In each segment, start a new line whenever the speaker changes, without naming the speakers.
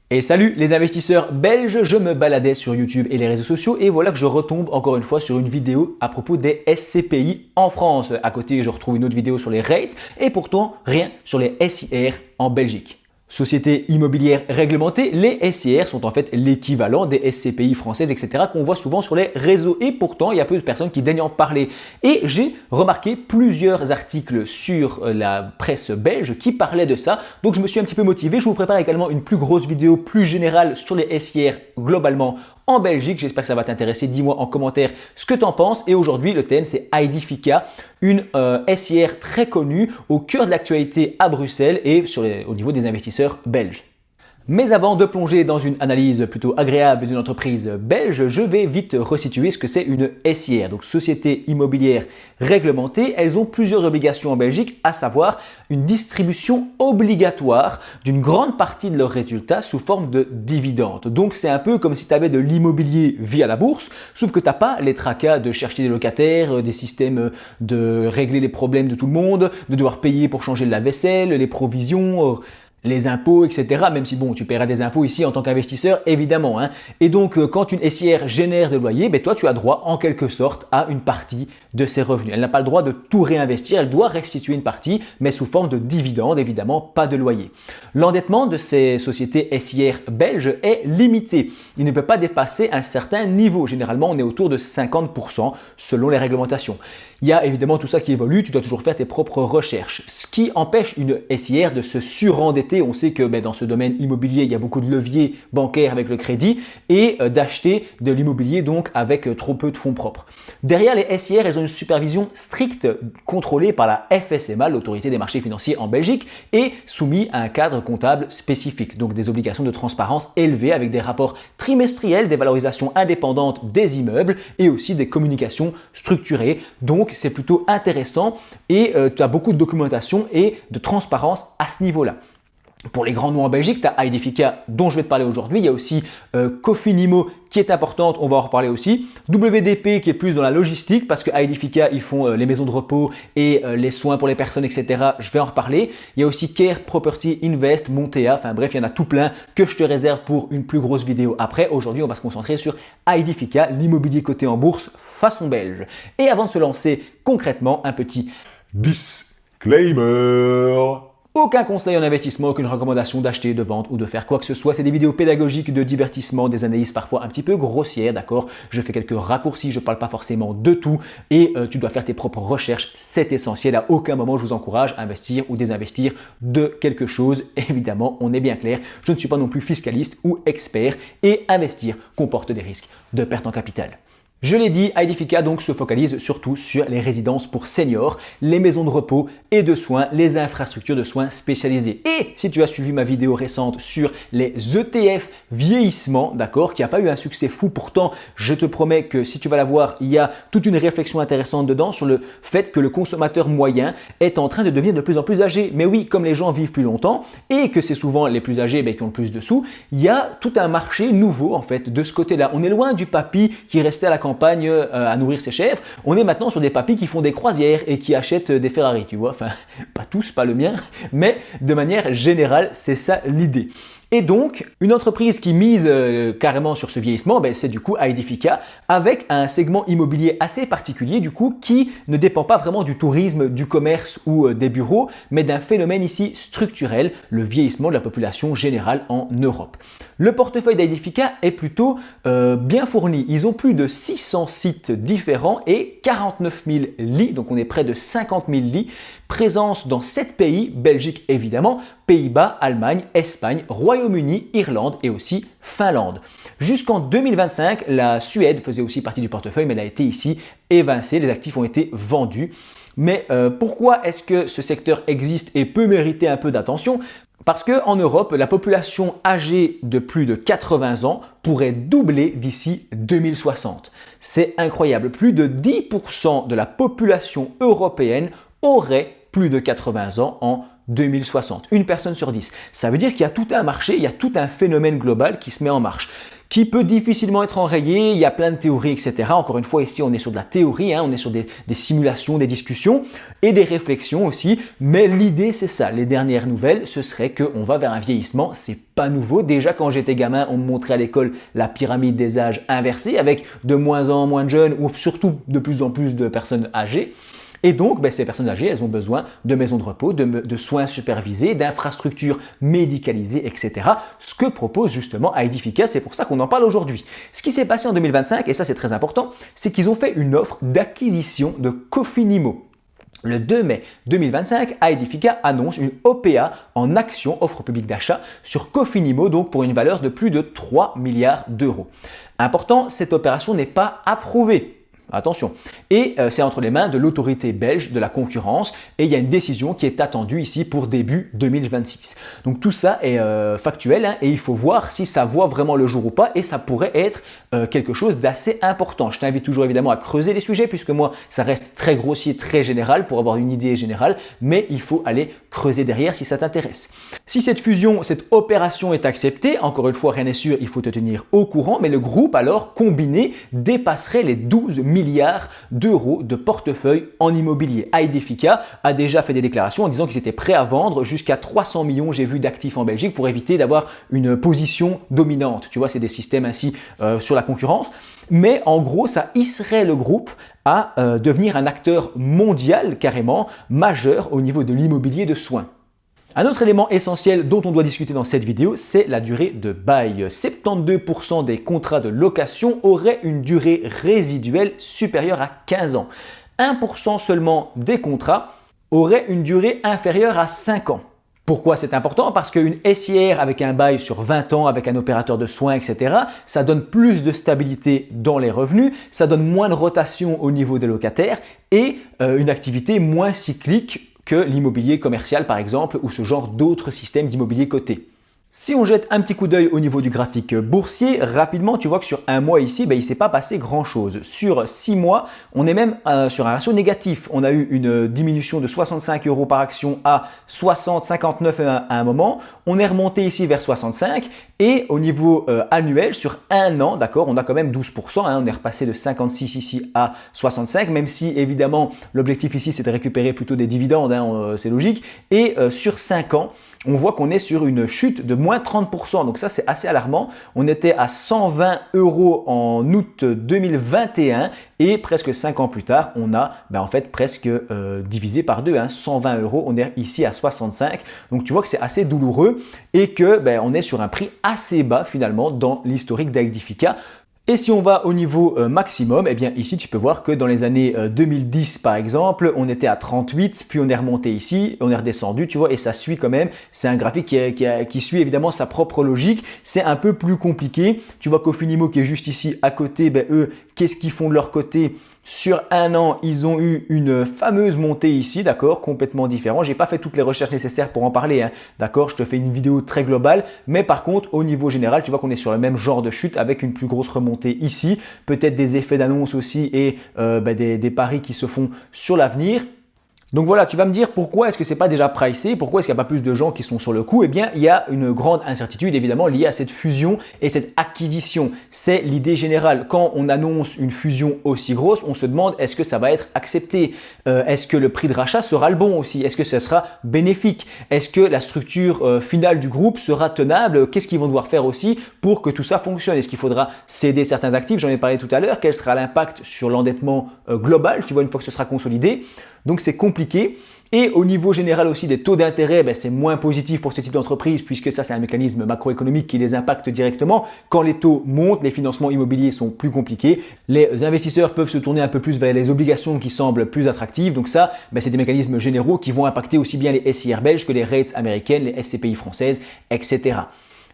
Et salut les investisseurs belges, je me baladais sur YouTube et les réseaux sociaux et voilà que je retombe encore une fois sur une vidéo à propos des SCPI en France. À côté, je retrouve une autre vidéo sur les rates et pourtant rien sur les SIR en Belgique. Sociétés immobilières réglementées, les SIR sont en fait l'équivalent des SCPI françaises, etc. qu'on voit souvent sur les réseaux. Et pourtant, il y a peu de personnes qui daignent en parler. Et j'ai remarqué plusieurs articles sur la presse belge qui parlaient de ça. Donc je me suis un petit peu motivé. Je vous prépare également une plus grosse vidéo plus générale sur les SIR globalement en Belgique. J'espère que ça va t'intéresser. Dis-moi en commentaire ce que tu en penses. Et aujourd'hui, le thème, c'est Aedifica, une SIR très connue au cœur de l'actualité à Bruxelles et au niveau des investisseurs belges. Mais avant de plonger dans une analyse plutôt agréable d'une entreprise belge, je vais vite resituer ce que c'est une SIR, donc Société Immobilière Réglementée. Elles ont plusieurs obligations en Belgique, à savoir une distribution obligatoire d'une grande partie de leurs résultats sous forme de dividendes. Donc c'est un peu comme si tu avais de l'immobilier via la bourse, sauf que tu n'as pas les tracas de chercher des locataires, des systèmes de régler les problèmes de tout le monde, de devoir payer pour changer de la vaisselle, les provisions, les impôts, etc. Même si bon, tu paieras des impôts ici en tant qu'investisseur, évidemment. Et donc, quand une SIR génère des loyers, toi, tu as droit en quelque sorte à une partie de ses revenus. Elle n'a pas le droit de tout réinvestir, elle doit restituer une partie, mais sous forme de dividendes, évidemment, pas de loyer. L'endettement de ces sociétés SIR belges est limité. Il ne peut pas dépasser un certain niveau. Généralement, on est autour de 50% selon les réglementations. Il y a évidemment tout ça qui évolue, tu dois toujours faire tes propres recherches. Ce qui empêche une SIR de se surendetter. On sait que dans ce domaine immobilier, il y a beaucoup de leviers bancaires avec le crédit et d'acheter de l'immobilier donc avec trop peu de fonds propres. Derrière les SIR, elles ont une supervision stricte contrôlée par la FSMA, l'autorité des marchés financiers en Belgique, et soumis à un cadre comptable spécifique. Donc des obligations de transparence élevées avec des rapports trimestriels, des valorisations indépendantes des immeubles et aussi des communications structurées. Donc c'est plutôt intéressant et tu as beaucoup de documentation et de transparence à ce niveau-là. Pour les grands noms en Belgique, tu as Aedifica dont je vais te parler aujourd'hui. Il y a aussi Cofinimo qui est importante, on va en reparler aussi. WDP qui est plus dans la logistique parce que Aedifica, ils font les maisons de repos et les soins pour les personnes, etc. Je vais en reparler. Il y a aussi Care Property Invest, Montea. Enfin bref, il y en a tout plein que je te réserve pour une plus grosse vidéo après. Aujourd'hui, on va se concentrer sur Aedifica, l'immobilier coté en bourse façon belge. Et avant de se lancer concrètement, un petit disclaimer. Aucun conseil en investissement, aucune recommandation d'acheter, de vendre ou de faire quoi que ce soit. C'est des vidéos pédagogiques de divertissement, des analyses parfois un petit peu grossières, d'accord? Je fais quelques raccourcis, je ne parle pas forcément de tout et tu dois faire tes propres recherches. C'est essentiel. À aucun moment, je vous encourage à investir ou désinvestir de quelque chose. Évidemment, on est bien clair. Je ne suis pas non plus fiscaliste ou expert et investir comporte des risques de perte en capital. Je l'ai dit, Aedifica donc se focalise surtout sur les résidences pour seniors, les maisons de repos et de soins, les infrastructures de soins spécialisées. Et si tu as suivi ma vidéo récente sur les ETF vieillissement, d'accord, qui n'a pas eu un succès fou, pourtant je te promets que si tu vas la voir, il y a toute une réflexion intéressante dedans sur le fait que le consommateur moyen est en train de devenir de plus en plus âgé. Mais oui, comme les gens vivent plus longtemps et que c'est souvent les plus âgés qui ont le plus de sous, il y a tout un marché nouveau en fait de ce côté-là. On est loin du papy qui restait à la campagne à nourrir ses chèvres. On est maintenant sur des papys qui font des croisières et qui achètent des Ferrari, tu vois. Enfin, pas tous, pas le mien, mais de manière générale, c'est ça l'idée. Et donc, une entreprise qui mise carrément sur ce vieillissement, c'est du coup Aedifica, avec un segment immobilier assez particulier, du coup, qui ne dépend pas vraiment du tourisme, du commerce ou des bureaux, mais d'un phénomène ici structurel, le vieillissement de la population générale en Europe. Le portefeuille d'Aedifica est plutôt bien fourni. Ils ont plus de 600 sites différents et 49 000 lits, donc on est près de 50 000 lits, présence dans 7 pays, Belgique évidemment, Pays-Bas, Allemagne, Espagne, Royaume-Uni, Irlande et aussi Finlande. Jusqu'en 2025, la Suède faisait aussi partie du portefeuille, mais elle a été ici évincée, les actifs ont été vendus. Mais pourquoi est-ce que ce secteur existe et peut mériter un peu d'attention ? Parce qu'en Europe, la population âgée de plus de 80 ans pourrait doubler d'ici 2060. C'est incroyable, plus de 10% de la population européenne aurait plus de 80 ans en 2060. Une personne sur 10. Ça veut dire qu'il y a tout un marché, il y a tout un phénomène global qui se met en marche. qui peut difficilement être enrayé. Il y a plein de théories, etc. Encore une fois, ici, on est sur de la théorie, on est sur des simulations, des discussions et des réflexions aussi. Mais l'idée, c'est ça. Les dernières nouvelles, ce serait qu'on va vers un vieillissement. C'est pas nouveau. Déjà, quand j'étais gamin, on me montrait à l'école la pyramide des âges inversée avec de moins en moins de jeunes ou surtout de plus en plus de personnes âgées. Et donc, ces personnes âgées, elles ont besoin de maisons de repos, de soins supervisés, d'infrastructures médicalisées, etc. Ce que propose justement Aedifica, c'est pour ça qu'on en parle aujourd'hui. Ce qui s'est passé en 2025, et ça c'est très important, c'est qu'ils ont fait une offre d'acquisition de Cofinimo. Le 2 mai 2025, Aedifica annonce une OPA en action, offre publique d'achat, sur Cofinimo, donc pour une valeur de plus de 3 milliards d'euros. Important, cette opération n'est pas approuvée. Attention. Et c'est entre les mains de l'autorité belge de la concurrence et il y a une décision qui est attendue ici pour début 2026. Donc tout ça est factuel et il faut voir si ça voit vraiment le jour ou pas et ça pourrait être quelque chose d'assez important. Je t'invite toujours évidemment à creuser les sujets puisque moi ça reste très grossier, très général pour avoir une idée générale, mais il faut aller creuser derrière si ça t'intéresse. Si cette fusion, cette opération est acceptée, encore une fois rien n'est sûr, il faut te tenir au courant, mais le groupe alors combiné dépasserait les 12 milliards d'euros de portefeuille en immobilier. Aedifica a déjà fait des déclarations en disant qu'ils étaient prêts à vendre jusqu'à 300 millions, j'ai vu, d'actifs en Belgique pour éviter d'avoir une position dominante. Tu vois, c'est des systèmes ainsi sur la concurrence. Mais en gros, ça hisserait le groupe à devenir un acteur mondial carrément majeur au niveau de l'immobilier de soins. Un autre élément essentiel dont on doit discuter dans cette vidéo, c'est la durée de bail. 72% des contrats de location auraient une durée résiduelle supérieure à 15 ans. 1% seulement des contrats auraient une durée inférieure à 5 ans. Pourquoi c'est important? Parce qu'une SIR avec un bail sur 20 ans, avec un opérateur de soins, etc., ça donne plus de stabilité dans les revenus, ça donne moins de rotation au niveau des locataires et une activité moins cyclique que l'immobilier commercial par exemple ou ce genre d'autres systèmes d'immobilier coté. Si on jette un petit coup d'œil au niveau du graphique boursier, rapidement tu vois que sur un mois ici, il ne s'est pas passé grand chose. Sur 6 mois, on est même sur un ratio négatif. On a eu une diminution de 65 euros par action à 60, 59 à un moment. On est remonté ici vers 65 et au niveau annuel, sur un an, d'accord, on a quand même 12%. On est repassé de 56 ici à 65, même si évidemment l'objectif ici c'est de récupérer plutôt des dividendes, c'est logique. Et sur 5 ans, on voit qu'on est sur une chute de moins 30%. Donc ça, c'est assez alarmant. On était à 120 euros en août 2021 et presque 5 ans plus tard, on a en fait presque divisé par deux. 120 euros, on est ici à 65. Donc tu vois que c'est assez douloureux et que on est sur un prix assez bas finalement dans l'historique d'Aedifica. Et si on va au niveau maximum, ici tu peux voir que dans les années 2010 par exemple, on était à 38, puis on est remonté ici, on est redescendu, tu vois, et ça suit quand même. C'est un graphique qui suit évidemment sa propre logique. C'est un peu plus compliqué. Tu vois Cofinimo qui est juste ici à côté, eux, qu'est-ce qu'ils font de leur côté? Sur un an, ils ont eu une fameuse montée ici, d'accord, complètement différent. J'ai pas fait toutes les recherches nécessaires pour en parler, d'accord. Je te fais une vidéo très globale, mais par contre, au niveau général, tu vois qu'on est sur le même genre de chute avec une plus grosse remontée ici, peut-être des effets d'annonce aussi et des paris qui se font sur l'avenir. Donc voilà, tu vas me dire pourquoi est-ce que c'est pas déjà pricé, pourquoi est-ce qu'il n'y a pas plus de gens qui sont sur le coup? Il y a une grande incertitude évidemment liée à cette fusion et cette acquisition. C'est l'idée générale. Quand on annonce une fusion aussi grosse, on se demande est-ce que ça va être accepté? Est-ce que le prix de rachat sera le bon aussi? Est-ce que ce sera bénéfique? Est-ce que la structure finale du groupe sera tenable? Qu'est-ce qu'ils vont devoir faire aussi pour que tout ça fonctionne? Est-ce qu'il faudra céder certains actifs? J'en ai parlé tout à l'heure. Quel sera l'impact sur l'endettement global, tu vois, une fois que ce sera consolidé? Donc c'est compliqué. Et au niveau général aussi des taux d'intérêt, c'est moins positif pour ce type d'entreprise puisque ça c'est un mécanisme macroéconomique qui les impacte directement. Quand les taux montent, les financements immobiliers sont plus compliqués. Les investisseurs peuvent se tourner un peu plus vers les obligations qui semblent plus attractives. Donc ça, c'est des mécanismes généraux qui vont impacter aussi bien les SIR belges que les rates américaines, les SCPI françaises, etc.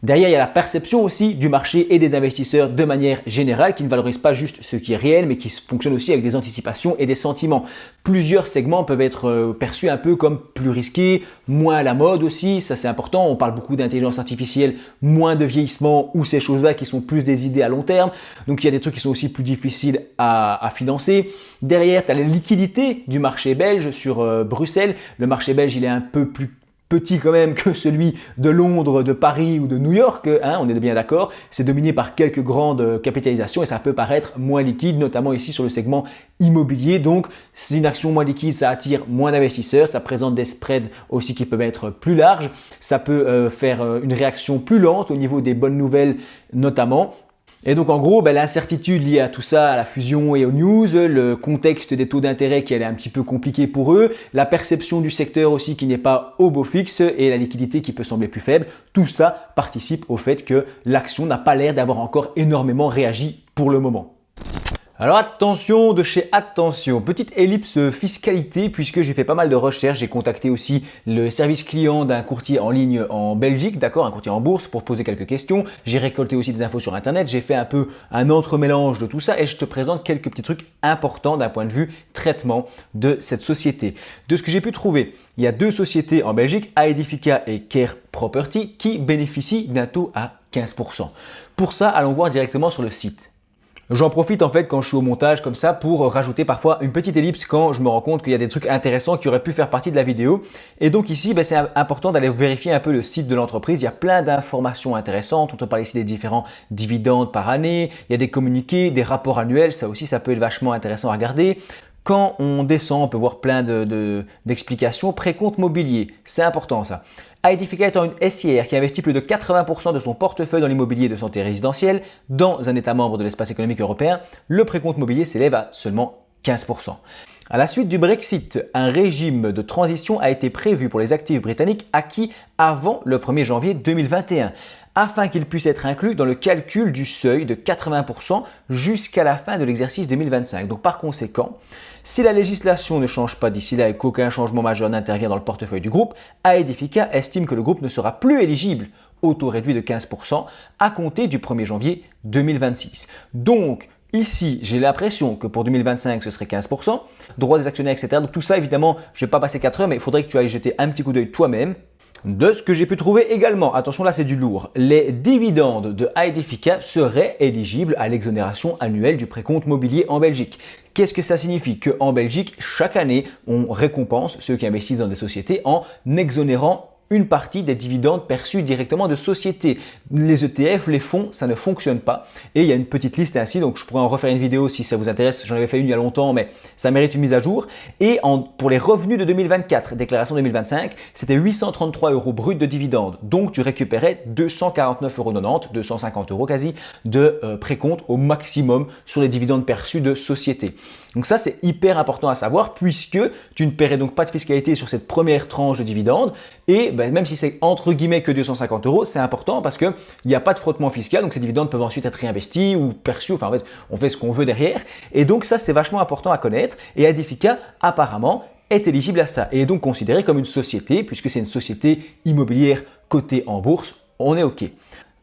Derrière, il y a la perception aussi du marché et des investisseurs de manière générale qui ne valorisent pas juste ce qui est réel, mais qui fonctionnent aussi avec des anticipations et des sentiments. Plusieurs segments peuvent être perçus un peu comme plus risqués, moins à la mode aussi, ça c'est important. On parle beaucoup d'intelligence artificielle, moins de vieillissement ou ces choses-là qui sont plus des idées à long terme. Donc il y a des trucs qui sont aussi plus difficiles à financer. Derrière, tu as la liquidité du marché belge sur Bruxelles. Le marché belge, il est un peu plus petit quand même que celui de Londres, de Paris ou de New York, hein, on est bien d'accord. C'est dominé par quelques grandes capitalisations et ça peut paraître moins liquide, notamment ici sur le segment immobilier. Donc, c'est une action moins liquide, ça attire moins d'investisseurs, ça présente des spreads aussi qui peuvent être plus larges, ça peut faire une réaction plus lente au niveau des bonnes nouvelles notamment. Et donc en gros, l'incertitude liée à tout ça, à la fusion et aux news, le contexte des taux d'intérêt qui est un petit peu compliqué pour eux, la perception du secteur aussi qui n'est pas au beau fixe et la liquidité qui peut sembler plus faible, tout ça participe au fait que l'action n'a pas l'air d'avoir encore énormément réagi pour le moment. Alors attention de chez attention, petite ellipse fiscalité puisque j'ai fait pas mal de recherches, j'ai contacté aussi le service client d'un courtier en ligne en Belgique, d'accord, un courtier en bourse pour poser quelques questions, j'ai récolté aussi des infos sur internet, j'ai fait un peu un entremélange de tout ça et je te présente quelques petits trucs importants d'un point de vue traitement de cette société. De ce que j'ai pu trouver, il y a deux sociétés en Belgique, Aedifica et Care Property, qui bénéficient d'un taux à 15%. Pour ça, allons voir directement sur le site. J'en profite en fait quand je suis au montage comme ça pour rajouter parfois une petite ellipse quand je me rends compte qu'il y a des trucs intéressants qui auraient pu faire partie de la vidéo. Et donc ici, c'est important d'aller vérifier un peu le site de l'entreprise. Il y a plein d'informations intéressantes. On te parle ici des différents dividendes par année. Il y a des communiqués, des rapports annuels. Ça aussi, ça peut être vachement intéressant à regarder. Quand on descend, on peut voir plein d'explications. Précompte mobilier, c'est important ça. Aedifica étant une SIR qui investit plus de 80% de son portefeuille dans l'immobilier de santé résidentielle dans un État membre de l'espace économique européen, le précompte mobilier s'élève à seulement 15%. À la suite du Brexit, un régime de transition a été prévu pour les actifs britanniques acquis avant le 1er janvier 2021, afin qu'ils puissent être inclus dans le calcul du seuil de 80% jusqu'à la fin de l'exercice 2025. Donc par conséquent, si la législation ne change pas d'ici là et qu'aucun changement majeur n'intervient dans le portefeuille du groupe, Aedifica estime que le groupe ne sera plus éligible au taux réduit de 15% à compter du 1er janvier 2026. Donc, ici, j'ai l'impression que pour 2025, ce serait 15%, droits des actionnaires, etc. Donc tout ça, évidemment, je ne vais pas passer 4 heures, mais il faudrait que tu ailles jeter un petit coup d'œil toi-même. De ce que j'ai pu trouver également, attention là c'est du lourd, les dividendes de Aedifica seraient éligibles à l'exonération annuelle du précompte mobilier en Belgique. Qu'est-ce que ça signifie? Qu'en Belgique, chaque année, on récompense ceux qui investissent dans des sociétés en exonérant une partie des dividendes perçus directement de sociétés. Les ETF, les fonds, ça ne fonctionne pas. Et il y a une petite liste ainsi, donc je pourrais en refaire une vidéo si ça vous intéresse. J'en avais fait une il y a longtemps, mais ça mérite une mise à jour. Et pour les revenus de 2024, déclaration 2025, c'était 833 € brut de dividendes. Donc tu récupérais 249,90 €, 250 € quasi, de précompte au maximum sur les dividendes perçus de sociétés. Donc ça, c'est hyper important à savoir puisque tu ne paierais donc pas de fiscalité sur cette première tranche de dividendes. Et même si c'est entre guillemets que 250 €, c'est important parce qu'il n'y a pas de frottement fiscal. Donc ces dividendes peuvent ensuite être réinvestis ou perçus. Enfin en fait, on fait ce qu'on veut derrière. Et donc ça, c'est vachement important à connaître. Et Aedifica, apparemment, est éligible à ça et est donc considéré comme une société puisque c'est une société immobilière cotée en bourse. On est OK.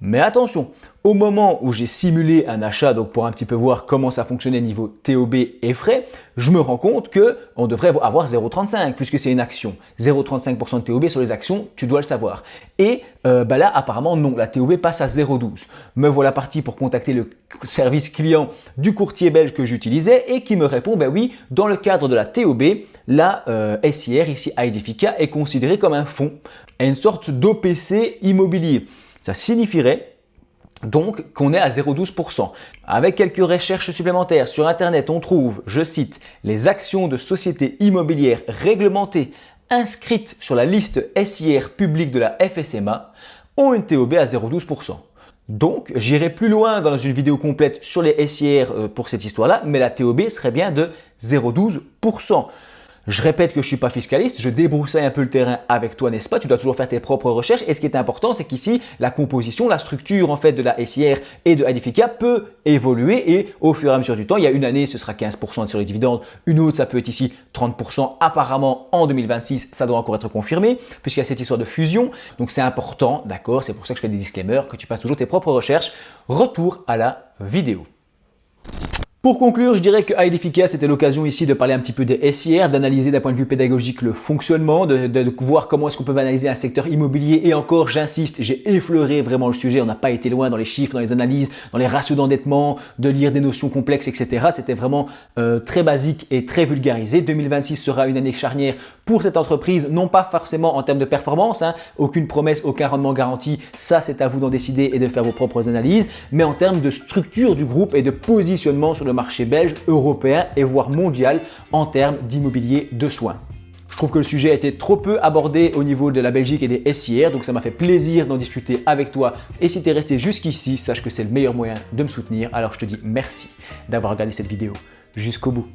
Mais attention, au moment où j'ai simulé un achat, donc pour un petit peu voir comment ça fonctionnait niveau TOB et frais, je me rends compte qu'on devrait avoir 0,35 puisque c'est une action. 0,35% de TOB sur les actions, tu dois le savoir. Et là, apparemment, non, la TOB passe à 0,12. Me voilà parti pour contacter le service client du courtier belge que j'utilisais et qui me répond, oui, dans le cadre de la TOB, la SIR, ici Aedifica, est considérée comme un fonds, une sorte d'OPC immobilier. Ça signifierait donc qu'on est à 0,12%. Avec quelques recherches supplémentaires sur Internet, on trouve, je cite, les actions de sociétés immobilières réglementées inscrites sur la liste SIR publique de la FSMA ont une TOB à 0,12%. Donc, j'irai plus loin dans une vidéo complète sur les SIR pour cette histoire-là, mais la TOB serait bien de 0,12%. Je répète que je ne suis pas fiscaliste, je débroussaille un peu le terrain avec toi, n'est-ce pas? Tu dois toujours faire tes propres recherches. Et ce qui est important, c'est qu'ici, la composition, la structure en fait de la SIR et de Aedifica peut évoluer et au fur et à mesure du temps, il y a une année, ce sera 15% sur les dividendes, une autre, ça peut être ici 30%. Apparemment, en 2026, ça doit encore être confirmé puisqu'il y a cette histoire de fusion. Donc, c'est important, d'accord? C'est pour ça que je fais des disclaimers, que tu fasses toujours tes propres recherches. Retour à la vidéo. Pour conclure, je dirais que Aidefika, c'était l'occasion ici de parler un petit peu des SIR, d'analyser d'un point de vue pédagogique le fonctionnement, de voir comment est-ce qu'on peut analyser un secteur immobilier. Et encore, j'insiste, j'ai effleuré vraiment le sujet, on n'a pas été loin dans les chiffres, dans les analyses, dans les ratios d'endettement, de lire des notions complexes, etc. C'était vraiment très basique et très vulgarisé. 2026 sera une année charnière pour cette entreprise, non pas forcément en termes de performance, aucune promesse, aucun rendement garanti, ça c'est à vous d'en décider et de faire vos propres analyses, mais en termes de structure du groupe et de positionnement sur le marché belge, européen et voire mondial en termes d'immobilier de soins. Je trouve que le sujet a été trop peu abordé au niveau de la Belgique et des SIR, donc ça m'a fait plaisir d'en discuter avec toi. Et si tu es resté jusqu'ici, sache que c'est le meilleur moyen de me soutenir. Alors je te dis merci d'avoir regardé cette vidéo jusqu'au bout.